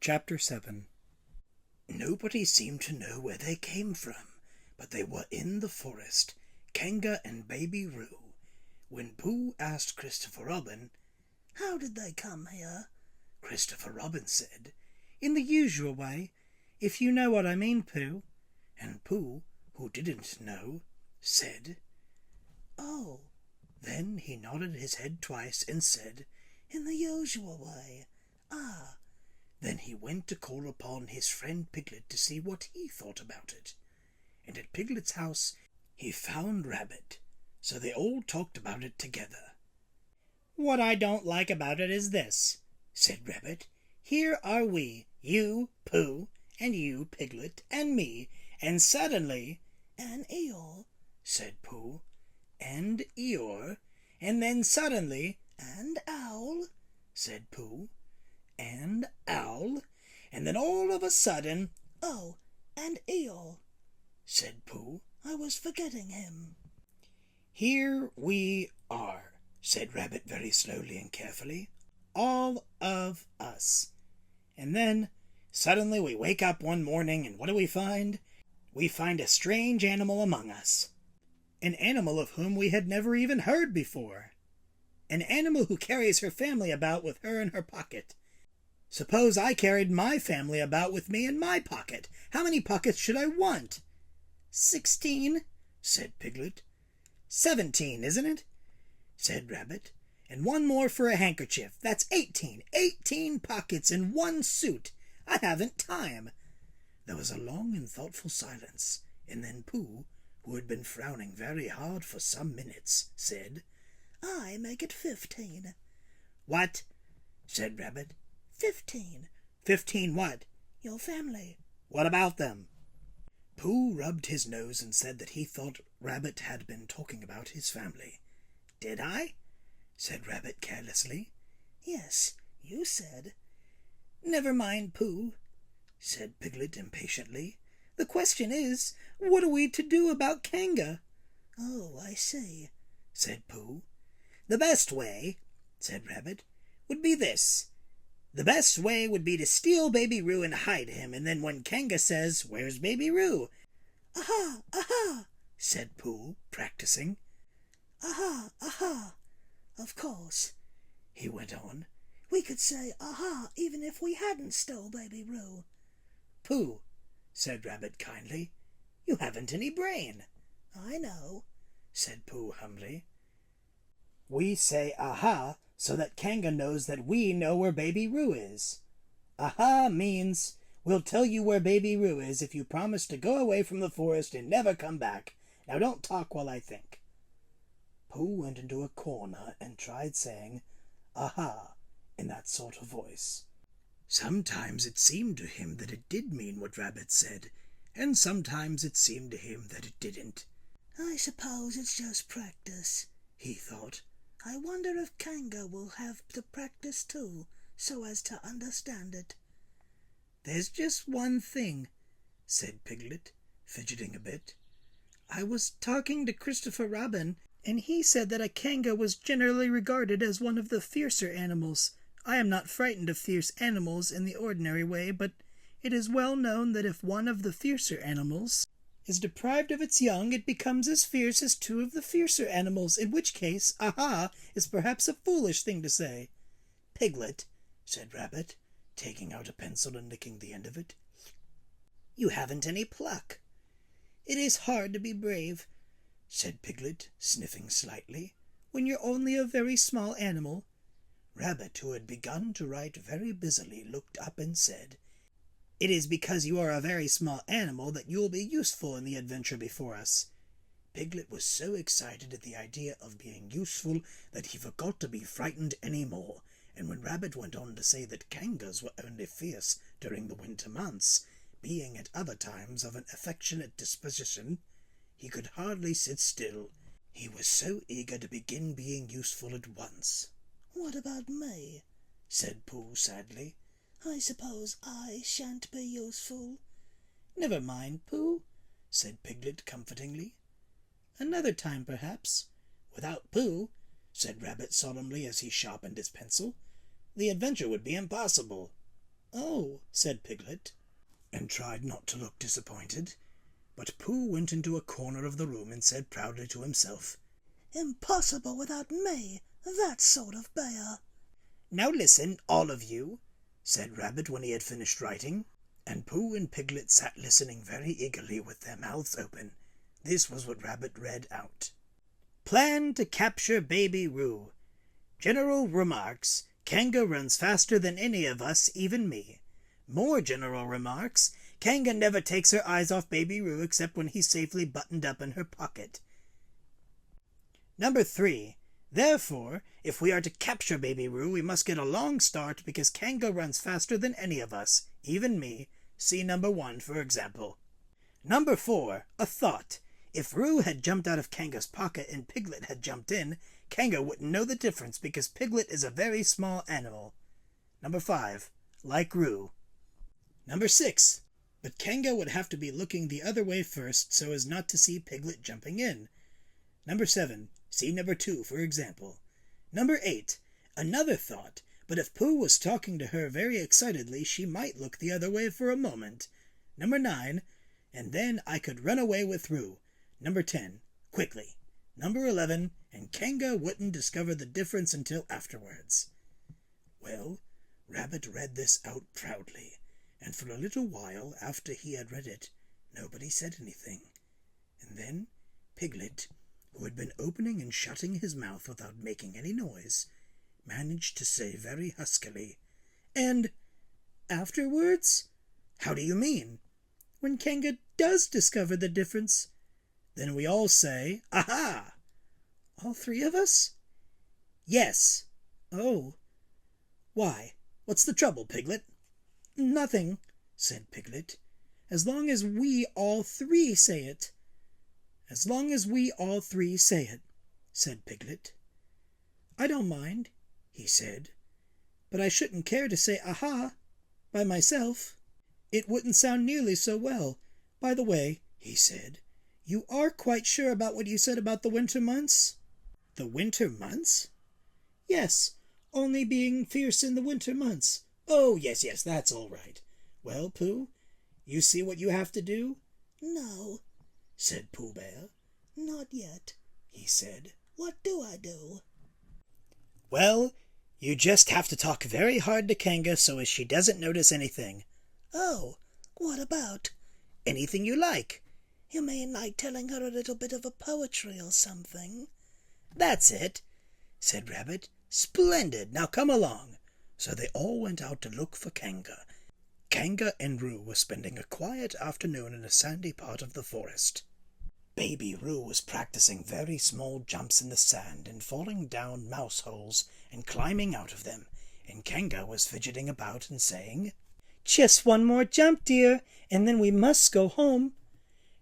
Chapter 7. Nobody seemed to know where they came from, but they were in the forest, Kanga and Baby Roo. When Pooh asked Christopher Robin, "How did they come here?" Christopher Robin said, "In the usual way, if you know what I mean, Pooh." And Pooh, who didn't know, said, "Oh." Then he nodded his head twice and said, "In the usual way. Ah." Then he went to call upon his friend Piglet to see what he thought about it. And at Piglet's house he found Rabbit, so they all talked about it together. "What I don't like about it is this," said Rabbit. "Here are we, you, Pooh, and you, Piglet, and me, and suddenly—" "And Eeyore," said Pooh. "And Eeyore, and then suddenly—" "And Owl," said Pooh. "And Owl, and then all of a sudden—" "Oh, and Eeyore," said Pooh. "I was forgetting him." "Here we are," said Rabbit very slowly and carefully. "All of us. And then suddenly we wake up one morning, and what do we find? We find a strange animal among us. An animal of whom we had never even heard before. An animal who carries her family about with her in her pocket. Suppose I carried my family about with me in my pocket. How many pockets should I want?" "16," said Piglet. "17, isn't it?" said Rabbit. "And one more for a handkerchief. That's 18. 18 pockets in one suit. I haven't time." There was a long and thoughtful silence, and then Pooh, who had been frowning very hard for some minutes, said, "I make it 15. "What?" said Rabbit. 15. 15 what? "Your family." "What about them?" Pooh rubbed his nose and said that he thought Rabbit had been talking about his family. "Did I?" said Rabbit carelessly. "Yes, you said." "Never mind, Pooh," said Piglet impatiently. "The question is, what are we to do about Kanga?" "Oh, I see," said Pooh. "The best way," said Rabbit, "would be this. The best way would be to steal Baby Roo and hide him, and then when Kanga says, 'Where's Baby Roo?'" "Aha! Aha!" said Pooh, practicing. "Aha! Aha! Of course," he went on, "we could say aha even if we hadn't stole Baby Roo." "Pooh," said Rabbit kindly, "you haven't any brain." "I know," said Pooh humbly. "We say aha so that Kanga knows that we know where Baby Roo is. Aha means, 'We'll tell you where Baby Roo is if you promise to go away from the forest and never come back. Now don't talk while I think.'" Pooh went into a corner and tried saying aha in that sort of voice. Sometimes it seemed to him that it did mean what Rabbit said, and sometimes it seemed to him that it didn't. "I suppose it's just practice," he thought. "I wonder if Kanga will have to practice too, so as to understand it." "There's just one thing," said Piglet, fidgeting a bit. "I was talking to Christopher Robin, and he said that a Kanga was generally regarded as one of the fiercer animals. I am not frightened of fierce animals in the ordinary way, but it is well known that if one of the fiercer animals is deprived of its young, it becomes as fierce as two of the fiercer animals, in which case, aha is perhaps a foolish thing to say." "Piglet," said Rabbit, taking out a pencil and licking the end of it, "you haven't any pluck." "It is hard to be brave," said Piglet, sniffing slightly, "when you're only a very small animal." Rabbit, who had begun to write very busily, looked up and said, "It is because you are a very small animal that you will be useful in the adventure before us." Piglet was so excited at the idea of being useful that he forgot to be frightened any more, and when Rabbit went on to say that Kangas were only fierce during the winter months, being at other times of an affectionate disposition, he could hardly sit still. He was so eager to begin being useful at once. "What about me?" said Pooh sadly. "I suppose I shan't be useful." "Never mind, Pooh," said Piglet comfortingly. "Another time, perhaps." "Without Pooh," said Rabbit solemnly as he sharpened his pencil, "the adventure would be impossible." "Oh," said Piglet, and tried not to look disappointed. But Pooh went into a corner of the room and said proudly to himself, "Impossible without me, that sort of bear." "Now listen, all of you," said Rabbit when he had finished writing, and Pooh and Piglet sat listening very eagerly with their mouths open. This was what Rabbit read out. "Plan to capture Baby Roo. General remarks, Kanga runs faster than any of us, even me. More general remarks, Kanga never takes her eyes off Baby Roo except when he's safely buttoned up in her pocket. Number 3. Therefore, if we are to capture Baby Roo, we must get a long start because Kanga runs faster than any of us, even me. See number 1, for example. Number 4. A thought. If Roo had jumped out of Kanga's pocket and Piglet had jumped in, Kanga wouldn't know the difference because Piglet is a very small animal. Number 5. Like Roo. Number 6. But Kanga would have to be looking the other way first so as not to see Piglet jumping in. Number 7. See number 2, for example. Number 8. Another thought, but if Pooh was talking to her very excitedly, she might look the other way for a moment. Number 9. And then I could run away with Roo. Number 10. Quickly. Number 11. And Kanga wouldn't discover the difference until afterwards. Well, Rabbit read this out proudly, and for a little while after he had read it, nobody said anything. And then Piglet, who had been opening and shutting his mouth without making any noise, managed to say very huskily, "And afterwards? How do you mean? When Kanga does discover the difference, then we all say, 'Aha!' All 3 of us?" "Yes." "Oh. Why, what's the trouble, Piglet?" "Nothing," said Piglet, "as long as we all 3 say it." "As long as we all 3 say it," said Piglet. "I don't mind," he said, "but I shouldn't care to say 'aha' by myself. It wouldn't sound nearly so well. By the way," he said, "you are quite sure about what you said about the winter months?" "The winter months?" "Yes, only being fierce in the winter months." "Oh, yes, that's all right. Well, Pooh, you see what you have to do?" "No," said Pooh Bear. "Not yet," he said. "What do I do?" "Well, you just have to talk very hard to Kanga so as she doesn't notice anything." "Oh, what about?" "Anything you like." "You mean like telling her a little bit of a poetry or something?" "That's it," said Rabbit. "Splendid! Now come along." So they all went out to look for Kanga. Kanga and Roo were spending a quiet afternoon in a sandy part of the forest. Baby Roo was practicing very small jumps in the sand and falling down mouse holes and climbing out of them, and Kanga was fidgeting about and saying, "Just one more jump, dear, and then we must go home."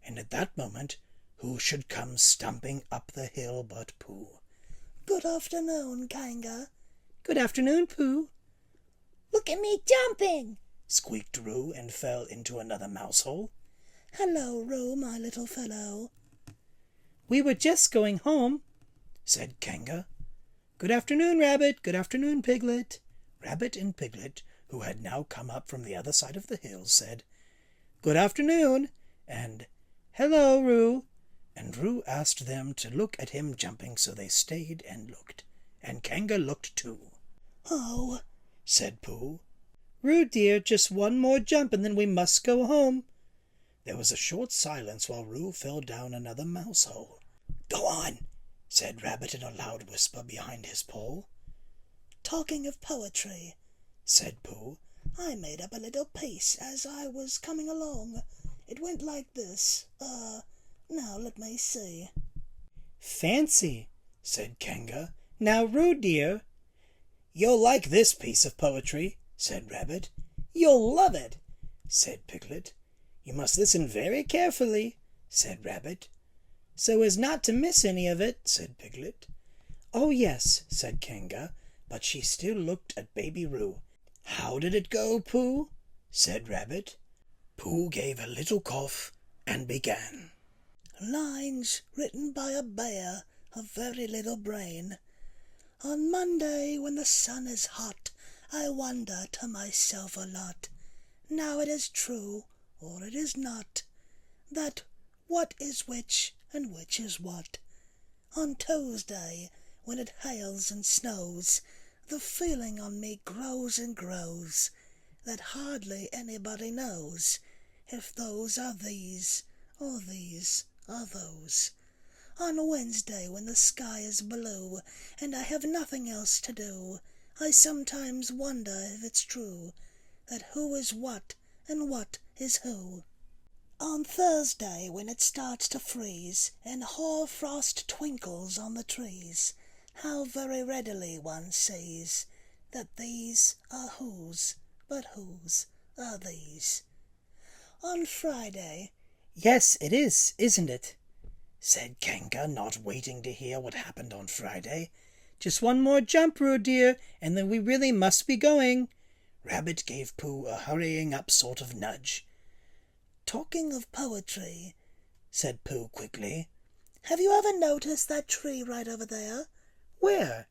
And at that moment, who should come stumping up the hill but Pooh. "Good afternoon, Kanga." "Good afternoon, Pooh." "Look at me jumping!" squeaked Roo and fell into another mouse hole. "Hello, Roo, my little fellow." "We were just going home," said Kanga. "Good afternoon, Rabbit. Good afternoon, Piglet." Rabbit and Piglet, who had now come up from the other side of the hill, said, "Good afternoon," and "Hello, Roo." And Roo asked them to look at him jumping, so they stayed and looked. And Kanga looked too. "Oh," said Pooh. "Roo, dear, just one more jump and then we must go home." There was a short silence while Roo fell down another mouse hole. "Go on," said Rabbit in a loud whisper behind his pole. "Talking of poetry," said Pooh, "I made up a little piece as I was coming along. It went like this. Now let me see." "Fancy," said Kanga. "Now, Roo, dear." "You'll like this piece of poetry," said Rabbit. "You'll love it," said Piglet. "You must listen very carefully," said Rabbit. "So as not to miss any of it," said Piglet. "Oh, yes," said Kanga, but she still looked at Baby Roo. "How did it go, Pooh?" said Rabbit. Pooh gave a little cough and began. "Lines written by a bear of very little brain. On Monday, when the sun is hot I wonder to myself a lot, now it is true, or it is not, that what is which and which is what. On Tuesday, when it hails and snows, the feeling on me grows and grows, that hardly anybody knows if those are these, or these are those. On Wednesday, when the sky is blue, and I have nothing else to do, I sometimes wonder if it's true, that who is what, and what is who. On Thursday, when it starts to freeze, and hoar frost twinkles on the trees, how very readily one sees that these are whose, but whose are these. On Friday— "Yes, it is, isn't it?" said Kanga, not waiting to hear what happened on Friday. "Just one more jump, Roo dear, and then we really must be going." Rabbit gave Pooh a hurrying up sort of nudge. "Talking of poetry," said Pooh quickly, "have you ever noticed that tree right over there?" "Where?"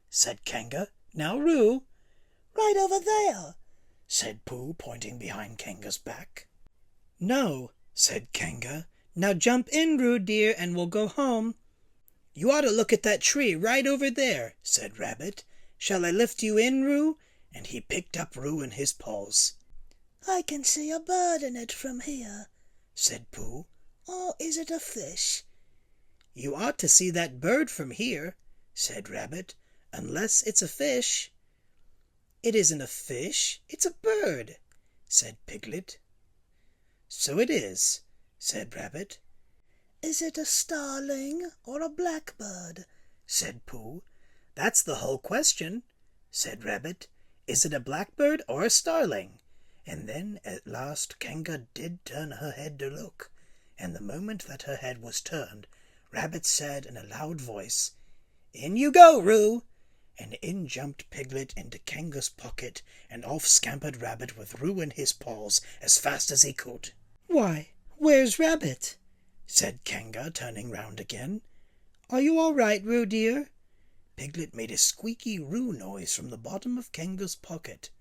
said Kanga. "Now, Roo." "Right over there," said Pooh, pointing behind Kanga's back. "No," said Kanga. "Now jump in, Roo dear, and we'll go home." "You ought to look at that tree right over there," said Rabbit. "Shall I lift you in, Roo?" And he picked up Roo in his paws. "I can see a bird in it from here," said Pooh. "Or is it a fish?" "You ought to see that bird from here," said Rabbit, "unless it's a fish." "It isn't a fish, it's a bird," said Piglet. "So it is," said Rabbit. "Is it a starling or a blackbird?" said Pooh. "That's the whole question," said Rabbit. "Is it a blackbird or a starling?" And then at last Kanga did turn her head to look, and the moment that her head was turned, Rabbit said in a loud voice, "In you go, Roo!" And in jumped Piglet into Kanga's pocket, and off scampered Rabbit with Roo in his paws as fast as he could. "Why, where's Rabbit?" said Kanga, turning round again. "Are you all right, Roo dear?" Piglet made a squeaky Roo noise from the bottom of Kanga's pocket.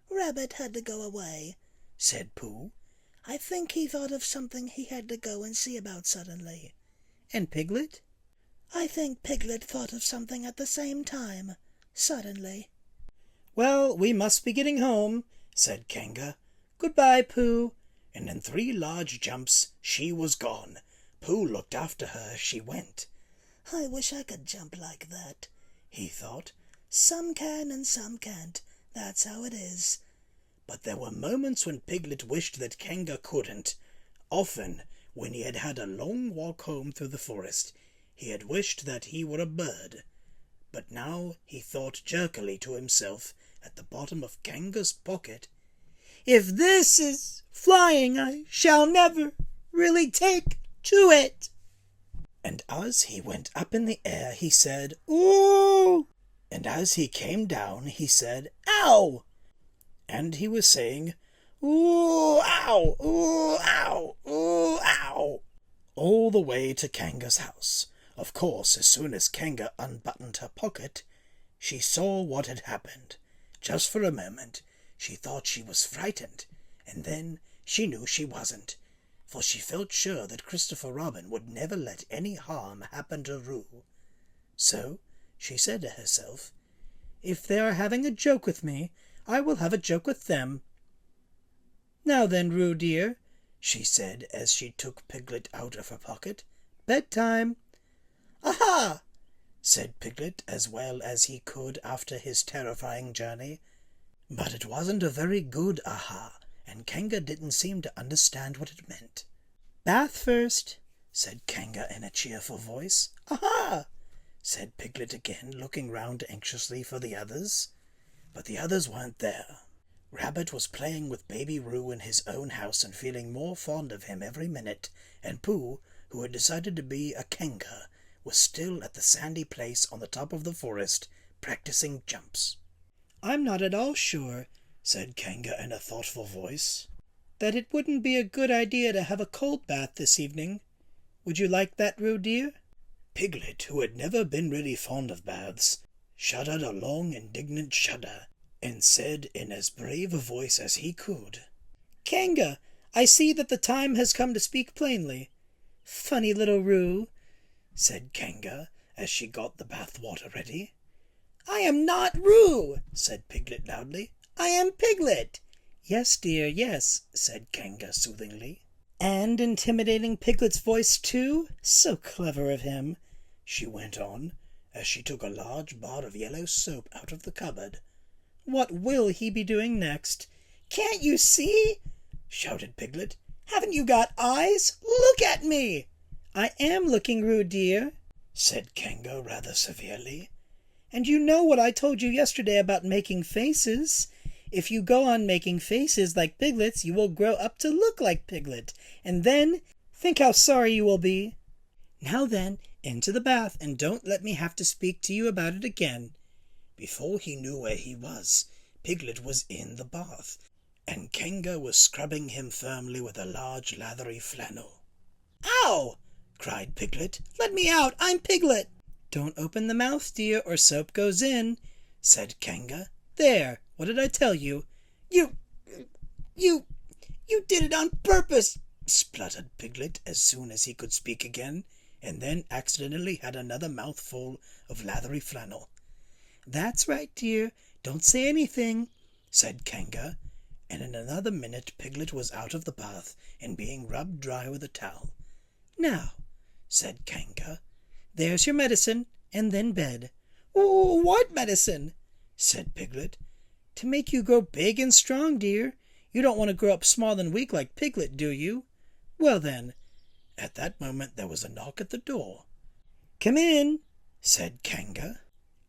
"Rabbit had to go away," said Pooh. "I think he thought of something he had to go and see about suddenly." "And Piglet?" "I think Piglet thought of something at the same time, suddenly." "Well, we must be getting home," said Kanga. "Goodbye, Pooh." And in 3 large jumps she was gone. Pooh looked after her as she went. "I wish I could jump like that," he thought. "Some can and some can't. That's how it is." But there were moments when Piglet wished that Kanga couldn't. Often, when he had had a long walk home through the forest, he had wished that he were a bird. But now he thought jerkily to himself at the bottom of Kanga's pocket, "If this is flying, I shall never really take to it." And as he went up in the air, he said, "Ooh!" And as he came down, he said, "Ow!" And he was saying, "Ooh, ow! Ooh, ow! Ooh, ow!" all the way to Kanga's house. Of course, as soon as Kanga unbuttoned her pocket, she saw what had happened. Just for a moment, she thought she was frightened, and then she knew she wasn't, for she felt sure that Christopher Robin would never let any harm happen to Roo. So she said to herself, "If they are having a joke with me, I will have a joke with them." "Now then, Roo dear," she said as she took Piglet out of her pocket, "bedtime." "Aha!" said Piglet as well as he could after his terrifying journey. But it wasn't a very good aha, and Kanga didn't seem to understand what it meant. "Bath first," said Kanga in a cheerful voice. "Aha!" said Piglet again, looking round anxiously for the others. But the others weren't there. Rabbit was playing with baby Roo in his own house and feeling more fond of him every minute, and Pooh, who had decided to be a Kanga, was still at the sandy place on the top of the forest, practicing jumps. "I'm not at all sure," said Kanga in a thoughtful voice, "that it wouldn't be a good idea to have a cold bath this evening. Would you like that, Roo dear?" Piglet, who had never been really fond of baths, shuddered a long indignant shudder. and said in as brave a voice as he could, "Kanga, I see that the time has come to speak plainly. Funny little Roo," said Kanga, as she got the bath water ready. "I am not Roo," said Piglet loudly. "I am Piglet." "Yes, dear, yes," said Kanga soothingly. "And intimidating Piglet's voice too? So clever of him," she went on, as she took a large bar of yellow soap out of the cupboard. "What will he be doing next?" "Can't you see?" shouted Piglet. "Haven't you got eyes? Look at me!" "I am looking, Roo dear," said Kanga rather severely. "And you know what I told you yesterday about making faces. If you go on making faces like Piglet's, you will grow up to look like Piglet, and then think how sorry you will be. Now then, into the bath, and don't let me have to speak to you about it again." Before he knew where he was, Piglet was in the bath, and Kanga was scrubbing him firmly with a large lathery flannel. "Ow!" cried Piglet. "Let me out! I'm Piglet!" "Don't open the mouth, dear, or soap goes in," said Kanga. "There! What did I tell you?" You did it on purpose!" spluttered Piglet as soon as he could speak again, and then accidentally had another mouthful of lathery flannel. "That's right, dear. Don't say anything," said Kanga, and in another minute Piglet was out of the bath and being rubbed dry with a towel. "Now," said Kanga, "there's your medicine, and then bed." "What medicine?" said Piglet. "To make you grow big and strong, dear. You don't want to grow up small and weak like Piglet, do you? Well then." At that moment there was a knock at the door. "Come in," said Kanga,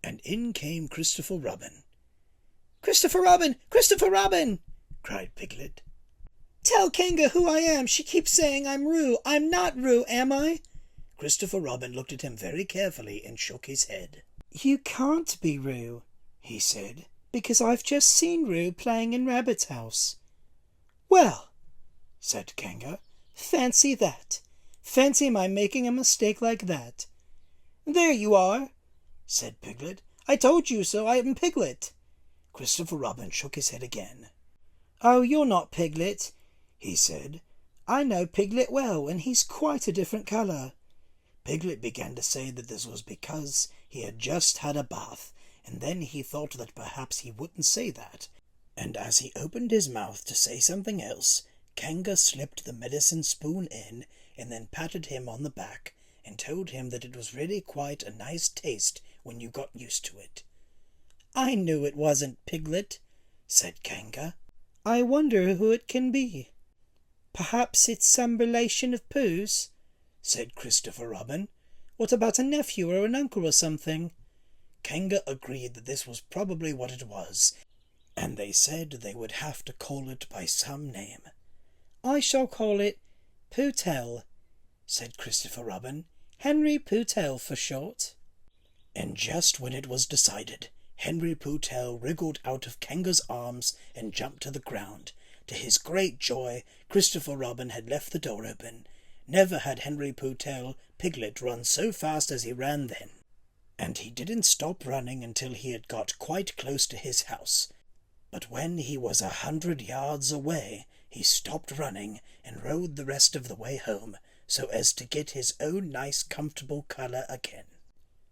and in came Christopher Robin. "Christopher Robin! Christopher Robin!" cried Piglet. "Tell Kanga who I am. She keeps saying I'm Roo. I'm not Roo, am I?" Christopher Robin looked at him very carefully and shook his head. "You can't be Roo," he said, "because I've just seen Roo playing in Rabbit's house." "Well," said Kanga, "fancy that. Fancy my making a mistake like that." "There you are," said Piglet. "I told you so. I am Piglet." Christopher Robin shook his head again. "Oh, you're not Piglet," he said. "I know Piglet well, and he's quite a different colour." Piglet began to say that this was because he had just had a bath, and then he thought that perhaps he wouldn't say that, and as he opened his mouth to say something else, Kanga slipped the medicine spoon in and then patted him on the back and told him that it was really quite a nice taste when you got used to it. "I knew it wasn't Piglet," said Kanga. "I wonder who it can be." "Perhaps it's some relation of Pooh's," said Christopher Robin. "What about a nephew or an uncle or something?" Kanga agreed that this was probably what it was, and they said they would have to call it by some name. "I shall call it Poohtell," said Christopher Robin. "Henry Poohtell for short." And just when it was decided, Henry Poohtell wriggled out of Kanga's arms and jumped to the ground. To his great joy, Christopher Robin had left the door open. Never had Henry Piglet run so fast as he ran then. And he didn't stop running until he had got quite close to his house. But when he was 100 yards away, he stopped running and rode the rest of the way home, so as to get his own nice comfortable colour again.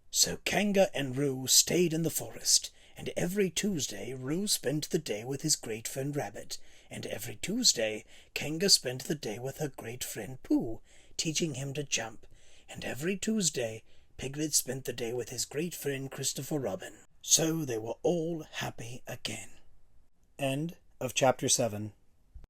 So Kanga and Roo stayed in the forest, and every Tuesday Roo spent the day with his great friend Rabbit, and every Tuesday Kanga spent the day with her great friend Pooh, teaching him to jump, and every Tuesday Piglet spent the day with his great friend Christopher Robin. So they were all happy again. End of chapter 7.